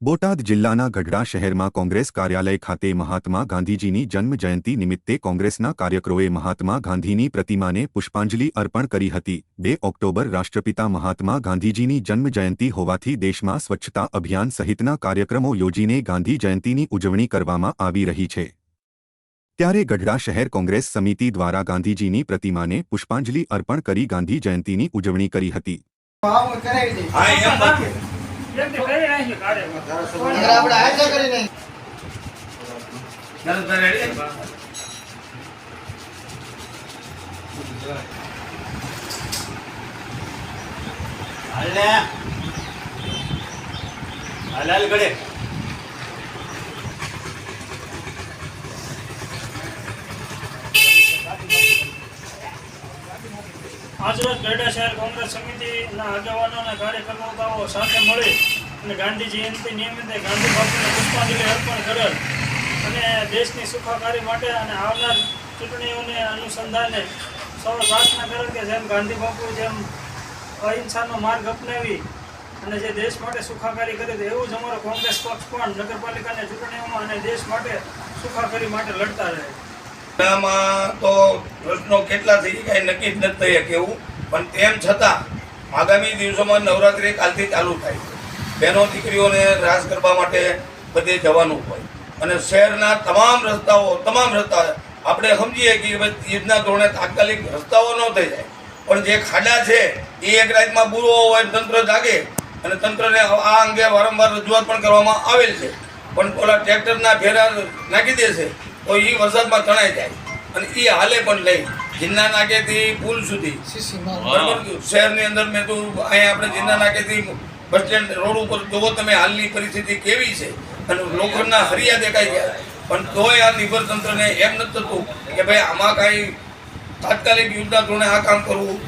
બોટાદ જિલ્લાના ગઢડા શહેરમાં કોંગ્રેસ કાર્યાલય ખાતે મહાત્મા ગાંધીજીની જન્મ જયંતિ નિમિત્તે કોંગ્રેસના કાર્યકરોએ મહાત્મા ગાંધીની પ્રતિમાને પુષ્પાંજલિ અર્પણ કરી હતી। 2 ઓક્ટોબર રાષ્ટ્રપિતા મહાત્મા ગાંધીજીની જન્મ જયંતિ હોવાથી દેશમાં સ્વચ્છતા અભિયાન સહિતના કાર્યક્રમો યોજીને ગાંધી જયંતિની ઉજવણી કરવામાં આવી રહી છે। ત્યારે ગઢડા શહેર કોંગ્રેસ સમિતિ દ્વારા ગાંધીજીની પ્રતિમાને પુષ્પાંજલિ અર્પણ કરી ગાંધી જયંતિની ઉજવણી કરી હતી। આજરોજ ગઢડા શહેર કોંગ્રેસ સમિતિના આગેવાનો અને કાર્યકર્તાઓ સાથે મળી અને ગાંધી જયંતિ નિમિત્તે ગાંધી બાપુને પુષ્પાંજલિ અર્પણ કરેલ અને દેશની સુખાકારી માટે અને આવનાર ચૂંટણીઓને અનુસંધાને સૌ પ્રાર્થના કરેલ કે જેમ ગાંધી બાપુ જેમ અહિંસાનો માર્ગ અપનાવી અને જે દેશ માટે સુખાકારી કરે એવું જ અમારો કોંગ્રેસ પક્ષ પણ નગરપાલિકાની ચૂંટણીઓમાં અને દેશ માટે સુખાકારી માટે લડતા રહે। તો પ્રશ્નો કેટલા થઈ કઈ નક્કી જ નથી થઈ કેવું, પણ તેમ છતાં આગામી દિવસોમાં નવરાત્રિ કાલથી ચાલુ થાય, બહેનો દીકરીઓને રાસ કરવા માટે બધે જવાનું હોય અને શહેરના તમામ રસ્તા આપણે સમજીએ કે યુદ્ધના ધોરણે તાત્કાલિક રસ્તાઓ ન થઈ જાય, પણ જે ખાડા છે એ એક રાતમાં બુરો હોય તંત્ર જાગે અને તંત્રને આ અંગે વારંવાર રજૂઆત પણ કરવામાં આવેલ છે, પણ ઓલા ટ્રેક્ટરના ફેરા નાખી દેશે તો એ વરસાદમાં તણાઈ જાય અને એ હાલે પણ લઈ જીન્ના નાકેથી પુલ સુધી શહેરની અંદર મેં તો અહીંયા આપણે જીન્ના નાકેથી બસ સ્ટેન્ડ રોડ ઉપર જોવો તમે હાલની પરિસ્થિતિ કેવી છે અને લોખંડના હરિયા દેખાઈ ગયા, પણ તોય આ નિર્ભર તંત્રને એમ નથી થતું કે ભાઈ આમાં કાંઈ તાત્કાલિક યુદ્ધના ધોરણે આ કામ કરવું